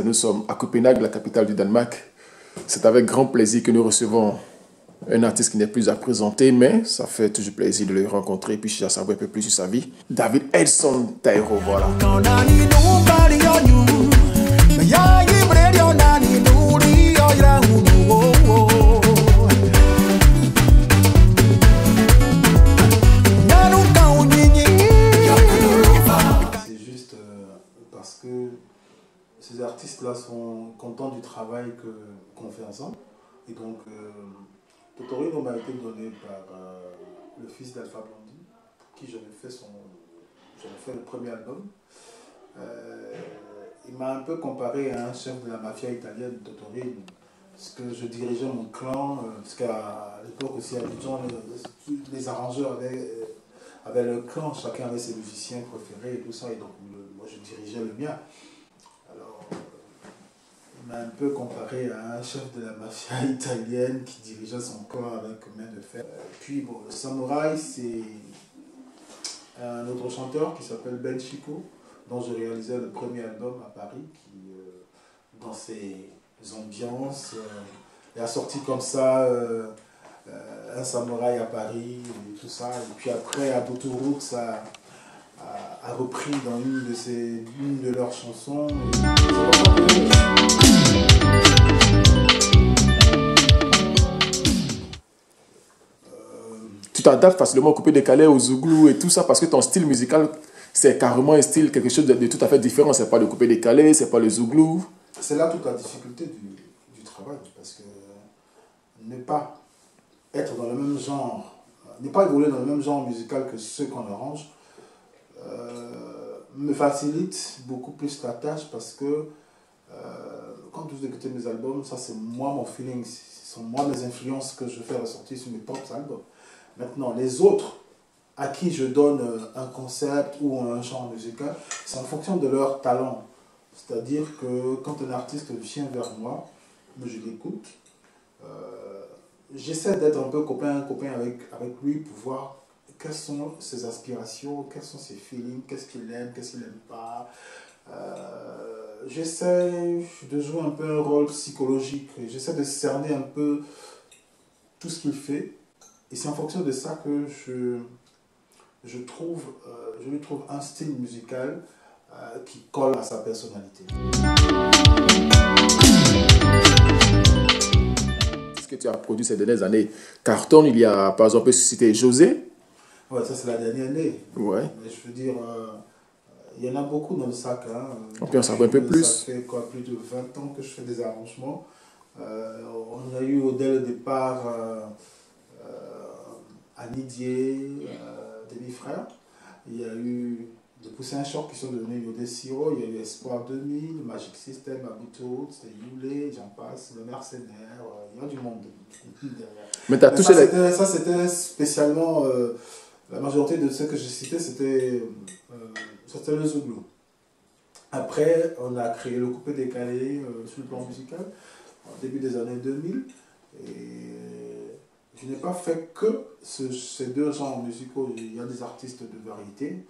Nous sommes à Copenhague, la capitale du Danemark. C'est avec grand plaisir que nous recevons un artiste qui n'est plus à présenter, mais ça fait toujours plaisir de le rencontrer et puis de savoir un peu plus sur sa vie. David Edson Tairo, voilà. C'est juste parce que ces artistes-là sont contents du travail qu'on fait ensemble. Et donc, Totorino m'a été donné par le fils d'Alpha Blondy, qui j'avais fait le premier album. Il m'a un peu comparé à un chef de la mafia italienne, Totorino, parce que je dirigeais mon clan, parce qu'à l'époque aussi à Abidjan, les arrangeurs avaient le clan, chacun avait ses musiciens préférés et tout ça, et donc moi je dirigeais le mien. Alors, il m'a un peu comparé à un chef de la mafia italienne qui dirigeait son clan avec main de fer. Puis bon, le Samouraï, c'est un autre chanteur qui s'appelle Ben Chico, dont je réalisais le premier album à Paris, qui, dans ses ambiances, il a sorti comme ça un samouraï à Paris et tout ça. Et puis après, Aboto Roots a repris dans une de leurs chansons. Tu t'adaptes facilement au coupé-décalé, au zouglou et tout ça parce que ton style musical, c'est carrément un style, quelque chose de tout à fait différent. C'est pas le coupé-décalé, c'est pas le zouglou. C'est là toute la difficulté du travail, parce que ne pas être dans le même genre, ne pas évoluer dans le même genre musical que ceux qu'on arrange, me facilite beaucoup plus la tâche, parce que quand vous écoutez mes albums, ça c'est moi mon feeling, ce sont moi mes influences que je fais ressortir sur mes propres albums. Maintenant, les autres à qui je donne un concept ou un genre musical, c'est en fonction de leur talent. C'est-à-dire que quand un artiste vient vers moi, je l'écoute, j'essaie d'être un peu copain avec lui pour voir quelles sont ses aspirations, quels sont ses feelings, qu'est-ce qu'il aime, qu'est-ce qu'il n'aime pas. J'essaie de jouer un peu un rôle psychologique, j'essaie de cerner un peu tout ce qu'il fait. Et c'est en fonction de ça que je lui trouve un style musical qui colle à sa personnalité. Ce que tu as produit ces dernières années cartonne. Il y a par exemple cité José. Ouais, ça c'est la dernière année. Ouais. Mais je veux dire, il y en a beaucoup dans le sac. Hein. On peut en savoir un peu plus. Ça fait quoi, plus de 20 ans que je fais des arrangements. On a eu dès le départ Anidier, Demi-Frère. Il y a eu des poussins chocs qui sont devenus Yodé Siro. Il y a eu Espoir 2000, Magic System, Abuto, c'était Yulé, j'en passe, Le Mercenaire. Il y a du monde derrière. Mais tu as touché ça, c'était spécialement. La majorité de ceux que j'ai cités, c'était le zouglou. Après, on a créé le coupé-décalé sur le plan musical, au début des années 2000. Et je n'ai pas fait que ces deux genres musicaux. Il y a des artistes de variété,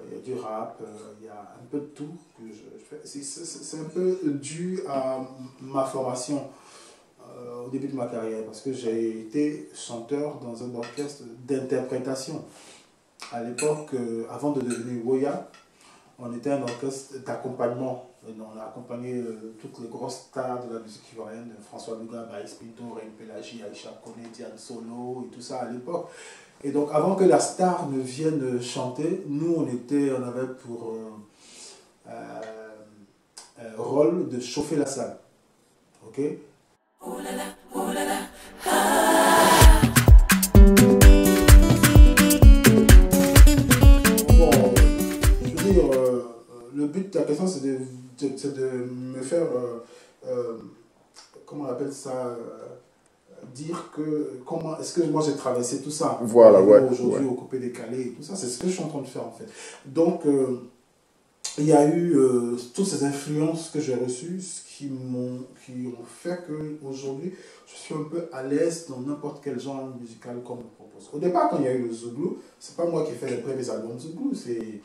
il y a du rap, il y a un peu de tout que je fais. C'est un peu dû à ma formation au début de ma carrière, parce que j'ai été chanteur dans un orchestre d'interprétation. À l'époque, avant de devenir Woya, on était un orchestre d'accompagnement. On a accompagné toutes les grosses stars de la musique ivoirienne, François Louga, Baïs Pinto, Reine Pélagie, Aïcha Koné, Diane Solo et tout ça à l'époque. Et donc avant que la star ne vienne chanter, nous on avait pour rôle de chauffer la salle. Ok? Oh là là, oh là là, Bon, je veux dire, le but de la question c'est de me faire, comment on appelle ça, dire que comment est-ce que moi j'ai traversé tout ça. Voilà, ouais. Aujourd'hui au coupé-décalé et tout ça, c'est ce que je suis en train de faire en fait. Donc, il y a eu toutes ces influences que j'ai reçues qui ont fait qu'aujourd'hui, je suis un peu à l'aise dans n'importe quel genre musical qu'on me propose. Au départ, quand il y a eu le zouglou, c'est pas moi qui ai fait les premiers albums zouglou, c'est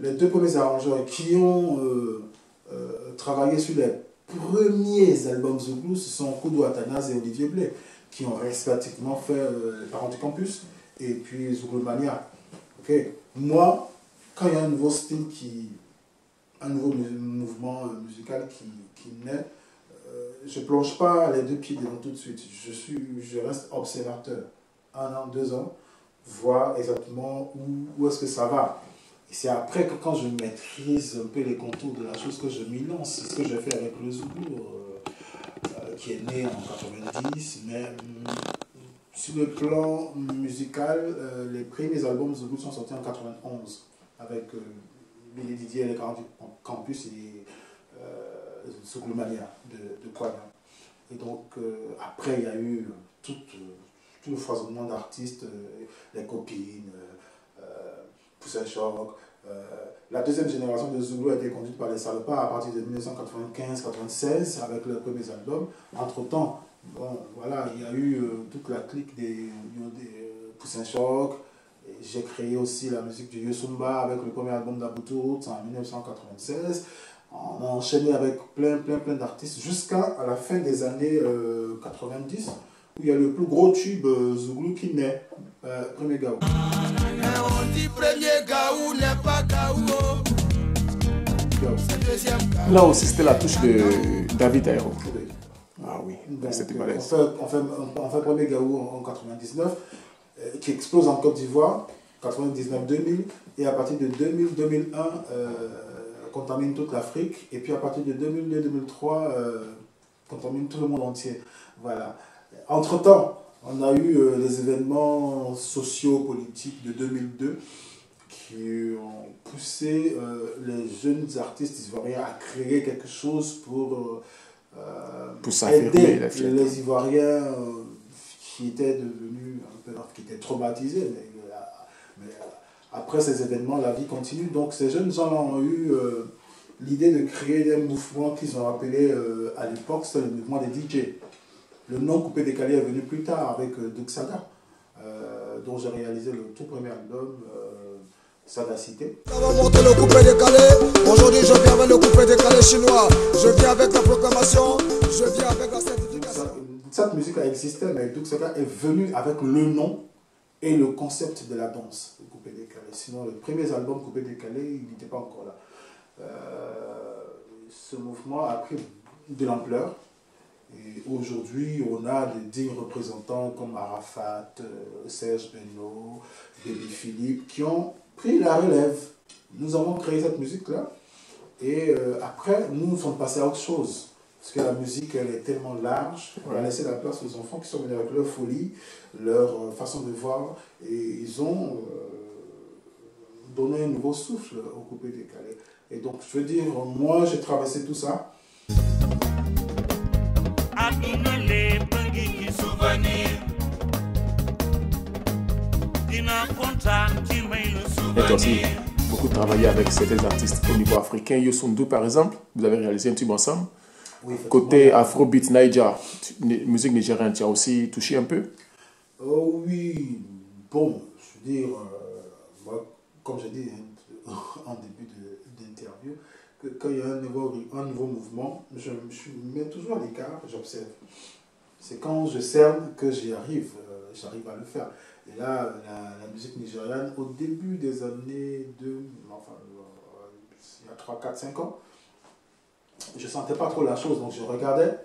les deux premiers arrangeurs qui ont travaillé sur les premiers albums Zouglou, ce sont Koudou Athanase et Olivier Blé, qui ont respectivement fait Les Parents du Campus et puis Zouglou Mania. Okay. Moi, quand il y a un nouveau style un nouveau mouvement musical qui naît, je ne plonge pas les deux pieds dedans tout de suite. Je reste observateur. 1 an, 2 ans, voir exactement où est-ce que ça va. Et c'est après que quand je maîtrise un peu les contours de la chose que je m'y lance. C'est ce que j'ai fait avec le Zouglou, qui est né en 90, mais sur le plan musical, les premiers albums Zouglou sont sortis en 91 avec Billy Didier et les Parents du Campus et Zouglou Mania de Kouana. Et donc après il y a eu tout le foisonnement d'artistes, les copines, Poussin Choc. La deuxième génération de Zouglou a été conduite par les Salopards à partir de 1995-96 avec leurs premiers albums. Entre-temps, bon, voilà, il y a eu toute la clique des Poussin Choc. J'ai créé aussi la musique du Yosumba avec le premier album d'Aboutou Roots en 1996. On a enchaîné avec plein d'artistes jusqu'à la fin des années 90 où il y a le plus gros tube Zouglou qui naît, Premier Gaou. On dit Premier Gaou n'est pas Gaou. Là aussi, c'était la touche de David Aero. Ah oui, c'était balèze. On fait Premier Gaou en 99, qui explose en Côte d'Ivoire, 99-2000, et à partir de 2000-2001, contamine toute l'Afrique, et puis à partir de 2002-2003, contamine tout le monde entier. Voilà. Entre-temps, on a eu les événements sociaux-politiques de 2002 qui ont poussé les jeunes artistes ivoiriens à créer quelque chose pour aider les Ivoiriens qui étaient devenus un peu, qui étaient traumatisés. Mais après ces événements, la vie continue. Donc ces jeunes gens ont eu l'idée de créer des mouvements qu'ils ont appelés à l'époque, c'était le mouvement des DJ. Le nom Coupé Décalé est venu plus tard avec Doug Saga, dont j'ai réalisé le tout premier album, Saga Cité. Ça va monter le coupé décalé. Aujourd'hui, je viens avec le coupé décalé chinois. Je viens avec la proclamation. Je viens avec la certification. Cette musique a existé, mais Doug Saga est venu avec le nom et le concept de la danse, le coupé décalé. Sinon, le premier album Coupé Décalé, il n'était pas encore là. Ce mouvement a pris de l'ampleur. Et aujourd'hui, on a des dignes représentants comme Arafat, Serge Beno, Baby Philippe, qui ont pris la relève. Nous avons créé cette musique-là. Et après, nous sommes passés à autre chose. Parce que la musique, elle est tellement large. On a laissé la place aux enfants qui sont venus avec leur folie, leur façon de voir. Et ils ont donné un nouveau souffle au coupé décalé. Et donc, je veux dire, moi, j'ai traversé tout ça. Et toi aussi, beaucoup travaillé avec certains artistes au niveau africain. Youssou par exemple, vous avez réalisé un tube ensemble. Oui, côté Afrobeat, Naija, musique nigériane, tu as aussi touché un peu? Oh oui, bon, je veux dire, moi, comme j'ai dit en début d'interview, que quand il y a un nouveau mouvement, je me mets toujours à l'écart, j'observe. C'est quand je cerne que j'arrive à le faire. Et là, la musique nigériane, au début des années il y a 3, 4, 5 ans, je ne sentais pas trop la chose, donc je regardais.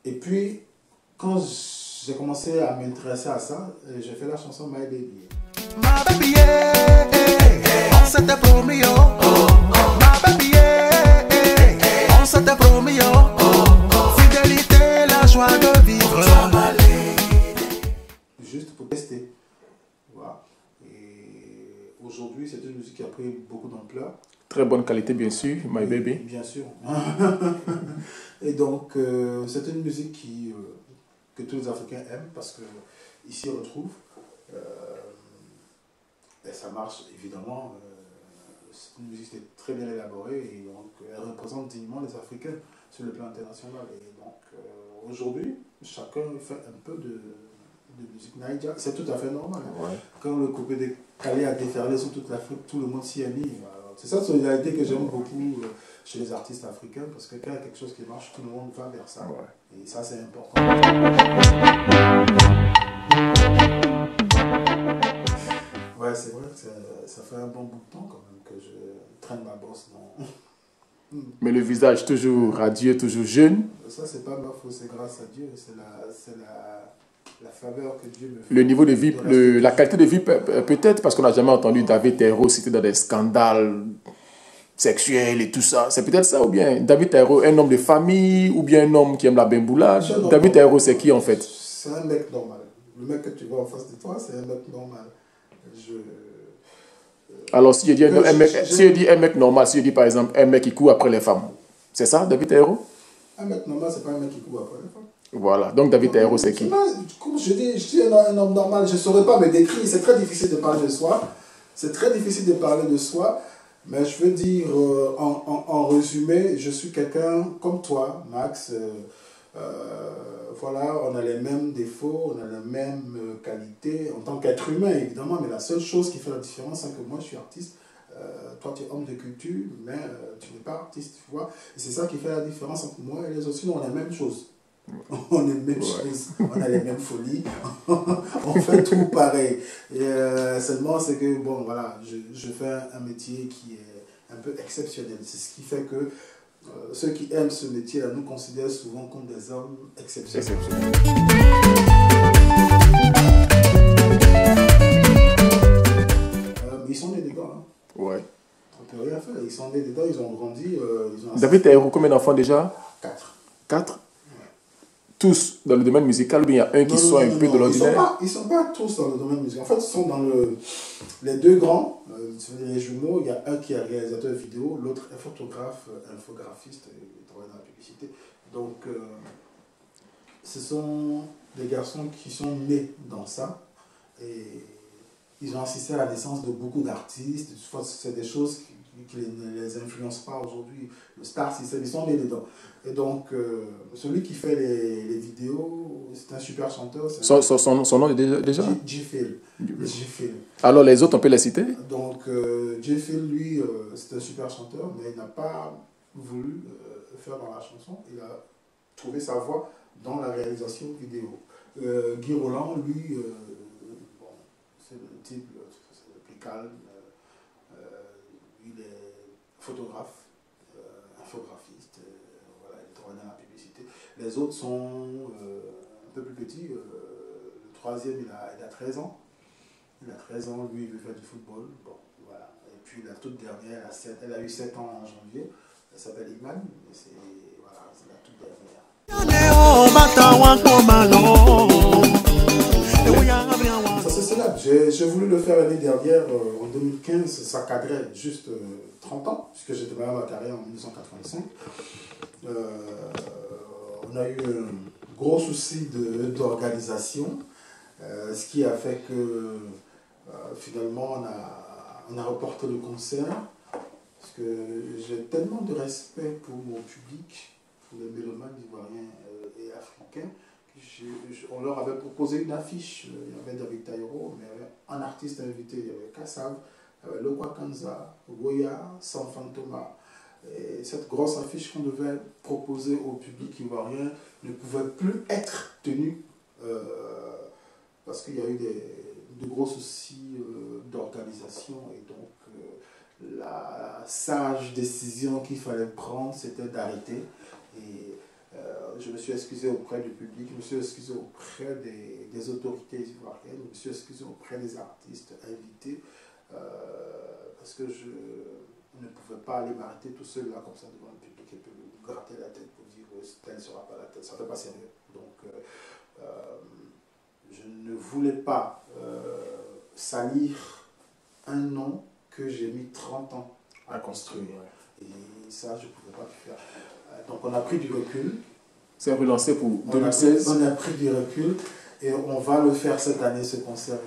Et puis, quand j'ai commencé à m'intéresser à ça, j'ai fait la chanson My Baby. Ma baby, on s'était promis, ma baby, on s'était promis, fidélité, la joie de vivre. Juste pour tester. Voilà. Et aujourd'hui, c'est une musique qui a pris beaucoup d'ampleur. Très bonne qualité, bien sûr, My Baby. Bien sûr. Et donc, c'est une musique que tous les Africains aiment parce qu'ils s'y retrouvent. Et ça marche, évidemment. C'est une musique qui est très bien élaborée et donc elle représente dignement les Africains sur le plan international. Et donc, aujourd'hui, chacun fait un peu de musique naïja. C'est tout à fait normal. Ouais. Quand le coupé décalé a déferlé sur toute l'Afrique, tout le monde s'y est mis. Alors, C'est cette solidarité que j'aime beaucoup chez les artistes africains, parce que quand il y a quelque chose qui marche, tout le monde va vers ça. Ouais. Et ça, c'est important. Ouais, c'est vrai que ça fait un bon bout de temps quand même que je traîne ma bosse dans... Mais le visage toujours radieux, toujours jeune. Ça, c'est pas ma faute, c'est grâce à Dieu. C'est la faveur que Dieu me fait. Le niveau de vie, la qualité de vie, peut-être parce qu'on n'a jamais entendu David Terreau cité dans des scandales sexuels et tout ça. C'est peut-être ça, ou bien David Terreau, un homme de famille, ou bien un homme qui aime la bamboulage. David Terreau, c'est qui en fait? C'est un mec normal. Le mec que tu vois en face de toi, c'est un mec normal. Alors, si je dis un mec normal, si je dis par exemple un mec qui court après les femmes, c'est ça, David Terreau? Un mec normal, c'est pas un mec qui court après les femmes. Voilà, donc David Terreau, c'est qui? Comme je dis un homme normal, je ne saurais pas me décrire. C'est très difficile de parler de soi. C'est très difficile de parler de soi. Mais je veux dire, en résumé, je suis quelqu'un comme toi, Max. Voilà, on a les mêmes défauts, on a les mêmes qualités en tant qu'être humain, évidemment, mais la seule chose qui fait la différence, c'est que moi, je suis artiste, toi, tu es homme de culture, mais tu n'es pas artiste, tu vois. Et c'est ça qui fait la différence entre moi et les autres. Sinon, on a la même chose. On est les mêmes choses, on a les mêmes folies, on fait tout pareil. Et seulement, c'est que, bon, voilà, je fais un métier qui est un peu exceptionnel. C'est ce qui fait que ceux qui aiment ce métier-là nous considèrent souvent comme des hommes exceptionnels. Ils sont nés dedans. Hein. Ouais. On peut rien faire. Ils sont nés dedans, ils ont grandi. David Terreau, combien d'enfants déjà? 4. 4? Ouais. Tous dans le domaine musical, ou bien il y a un qui soit un peu de l'ordinaire? Ils ne sont pas tous dans le domaine musical. En fait, ils sont dans les deux grands, les jumeaux. Il y a un qui est réalisateur vidéo, l'autre est photographe, infographiste, il travaille dans la publicité. Donc, ce sont des garçons qui sont nés dans ça. Et ils ont assisté à la naissance de beaucoup d'artistes. C'est des choses qui ne les influencent pas aujourd'hui. Le Star System, ils sont nés dedans. Et donc, celui qui fait les vidéos, c'est un super chanteur. Son nom est déjà J-Phil. Alors, les autres, on peut les citer? Donc, J-Phil, lui, c'est un super chanteur, mais il n'a pas voulu faire dans la chanson. Il a trouvé sa voix dans la réalisation vidéo. Guy Roland, lui, bon, c'est le type, c'est le plus calme. Il est photographe, infographiste, voilà, il travaille dans la publicité. Les autres sont un peu plus petits. Le troisième, il a 13 ans. Il a 13 ans, lui, il veut faire du football. Bon, voilà. Et puis la toute dernière, elle a eu 7 ans en janvier. Elle s'appelle Iman. C'est la toute dernière. Ça c'est célèbre. J'ai voulu le faire l'année dernière, en 2015. Ça cadrait juste 30 ans, puisque j'ai démarré ma carrière en 1985. On a eu un gros souci d'organisation, ce qui a fait que finalement on a reporté le concert, parce que j'ai tellement de respect pour mon public, pour les mélomanes ivoiriens et africains, on leur avait proposé une affiche. Il y avait David Terreau, mais il y avait un artiste invité, il y avait Kassav, il y avait Lokwa Kanza, Goya, Sanfan Thomas. Et cette grosse affiche qu'on devait proposer au public ivoirien ne pouvait plus être tenue parce qu'il y a eu de gros soucis d'organisation, et donc la sage décision qu'il fallait prendre, c'était d'arrêter. Et je me suis excusé auprès du public, je me suis excusé auprès des autorités ivoiriennes, je me suis excusé auprès des artistes invités, parce que je ne pouvais pas aller m'arrêter tout seul là comme ça devant le public et puis me gratter la tête pour dire tel ne sera pas la tête, ça ne fait pas sérieux. Donc je ne voulais pas salir un nom que j'ai mis 30 ans à construire. Et ça, je ne pouvais pas le faire. Donc on a pris du recul. C'est relancé pour 2016. On a pris du recul et on va le faire cette année, ce concert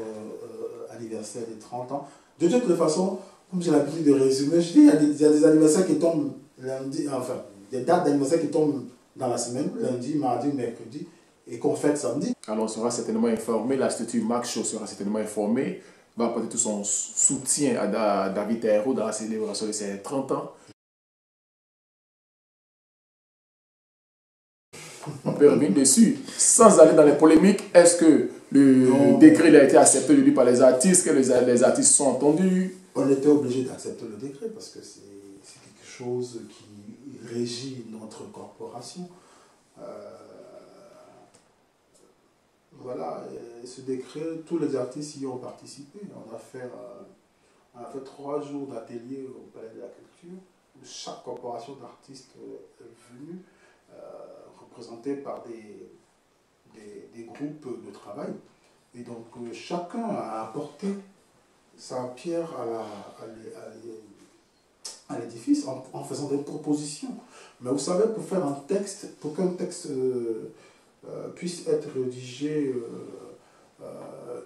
anniversaire des 30 ans. De toute façon, comme j'ai l'habitude de résumer, je dis il y a des anniversaires qui tombent lundi, enfin, des dates d'anniversaire qui tombent dans la semaine, lundi, mardi, mercredi, et qu'on fête samedi. Alors on sera certainement informé, la structure Max Show sera certainement informée va apporter tout son soutien à David Taïrou dans la célébration de ses 30 ans. On peut revenir dessus. Sans aller dans les polémiques, est-ce que le décret il a été accepté de lui par les artistes, que les artistes sont entendus? On était obligé d'accepter le décret parce que c'est quelque chose qui régit notre corporation. Voilà, et ce décret, tous les artistes y ont participé. On a fait 3 jours d'atelier au Palais de la Culture, où chaque corporation d'artistes est venue, représentée par des groupes de travail. Et donc chacun a apporté sa pierre à l'édifice en faisant des propositions. Mais vous savez, pour faire un texte, pour qu'un texte puisse être rédigé,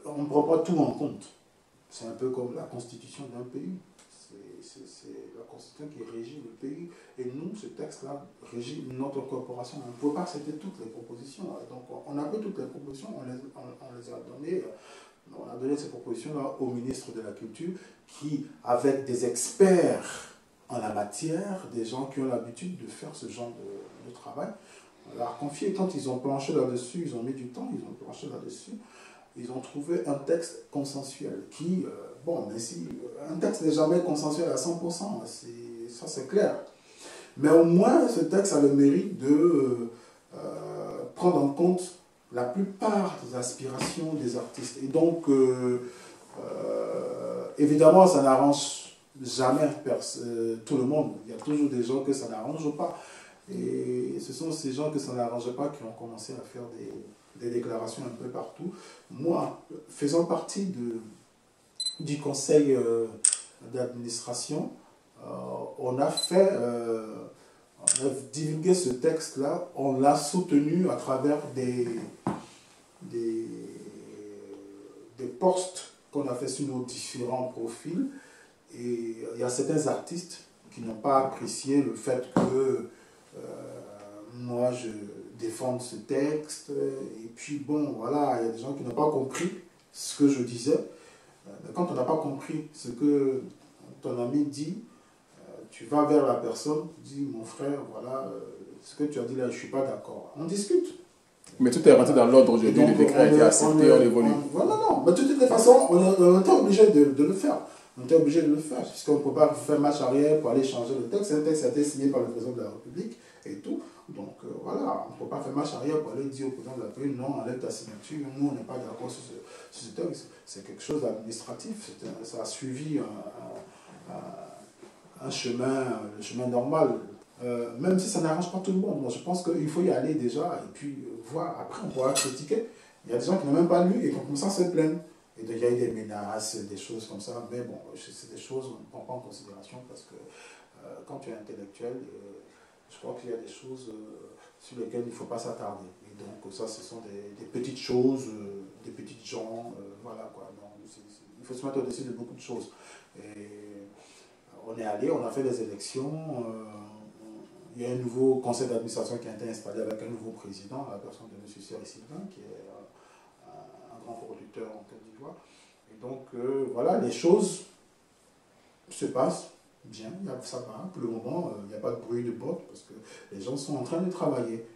on ne prend pas tout en compte. C'est un peu comme la constitution d'un pays. C'est la constitution qui régit le pays. Et nous, ce texte-là régit notre corporation. On ne peut pas accepter toutes les propositions. Donc on a pris toutes les propositions, on les a données. On a donné ces propositions-là au ministre de la Culture qui, avec des experts en la matière, des gens qui ont l'habitude de faire ce genre de travail, on leur a confié. Quand ils ont planché là-dessus, ils ont mis du temps, ils ont planché là-dessus, ils ont trouvé un texte consensuel qui, bon, mais si un texte n'est jamais consensuel à 100%, ça c'est clair. Mais au moins, ce texte a le mérite de prendre en compte la plupart des aspirations des artistes. Et donc, évidemment, ça n'arrange jamais tout le monde. Il y a toujours des gens que ça n'arrange pas. Et ce sont ces gens que ça n'arrange pas qui ont commencé à faire des déclarations un peu partout. Moi, faisant partie du conseil d'administration, on a divulgué ce texte-là, on l'a soutenu à travers des posts qu'on a fait sur nos différents profils. Et il y a certains artistes qui n'ont pas apprécié le fait que moi je défende ce texte. Et puis bon, voilà, il y a des gens qui n'ont pas compris ce que je disais. Mais quand on n'a pas compris ce que ton ami dit, tu vas vers la personne, tu dis, mon frère, voilà, ce que tu as dit là, je ne suis pas d'accord. On discute. Mais tout est rentré dans l'ordre aujourd'hui, le décret a été accepté, on évolue. Voilà, non, mais de toutes les façons, on était obligé de le faire. On était obligé de le faire, puisqu'on ne peut pas faire marche arrière pour aller changer le texte. Un texte a été signé par le président de la République et tout. Donc voilà, on ne peut pas faire marche arrière pour aller dire au président de la République, non, enlève ta signature, nous on n'est pas d'accord sur ce texte. C'est quelque chose d'administratif, ça a suivi un chemin, le chemin normal. Même si ça n'arrange pas tout le monde, moi je pense qu'il faut y aller déjà et puis voir, après on pourra critiquer. Il y a des gens qui n'ont même pas lu et qui ont commencé à se plaindre. Et donc il y a eu des menaces, des choses comme ça, mais bon, c'est des choses qu'on ne prend pas en considération parce que quand tu es intellectuel, je crois qu'il y a des choses sur lesquelles il ne faut pas s'attarder. Et donc ça, ce sont des petites choses, des petites gens, voilà quoi. Donc, il faut se mettre au-dessus de beaucoup de choses. Et on est allé, on a fait des élections, il y a un nouveau conseil d'administration qui a été installé avec un nouveau président, la personne de M. Thierry Sylvain, qui est un grand producteur en Côte d'Ivoire. Et donc, voilà, les choses se passent bien, ça va. Pour le moment, il n'y a pas de bruit de botte parce que les gens sont en train de travailler.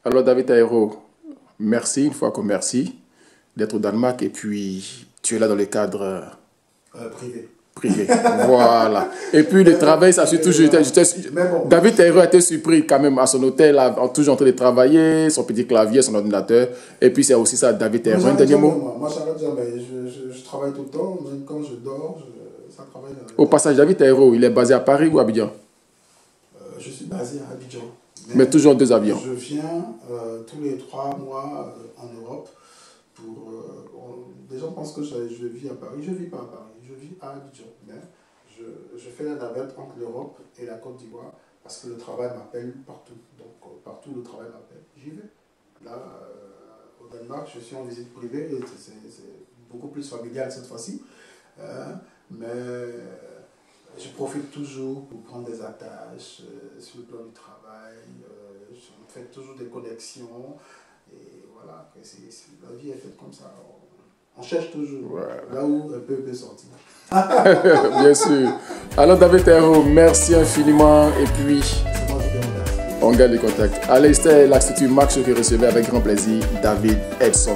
Alors, David Taïrou, merci, une fois qu'on merci, d'être au Danemark et puis tu es là dans le cadre privé. Privé, voilà. Et puis le travail, ça suit toujours. Bon, David Taïrou a été surpris quand même à son hôtel, toujours en train de travailler, son petit clavier, son ordinateur. Et puis c'est aussi ça, David Taïrou. Un dernier mot. Moi, j'arrête jamais. Je travaille tout le temps, même quand je dors, ça travaille. Au passage, David Taïrou, il est basé à Paris ou à Abidjan? Je suis basé à Abidjan. Mais toujours en 2 avions. Je viens tous les 3 mois en Europe. Les gens pensent que je vis à Paris. Je ne vis pas à Paris. Je vis à Abidjan. Mais je fais la navette entre l'Europe et la Côte d'Ivoire parce que le travail m'appelle partout. Donc partout le travail m'appelle, j'y vais. Là, au Danemark, je suis en visite privée et c'est beaucoup plus familial cette fois-ci. Mais je profite toujours pour prendre des attaches sur le plan du travail. Je fais toujours des connexions. Et voilà, la vie est faite comme ça. On cherche toujours. Ouais. Là où un peu peut sortir. Bien sûr. Alors David Terreau, merci infiniment. Et puis, C'est moi qui te remercie. on garde les contacts. Allez, c'était l'Institut Max que recevait avec grand plaisir David Edson.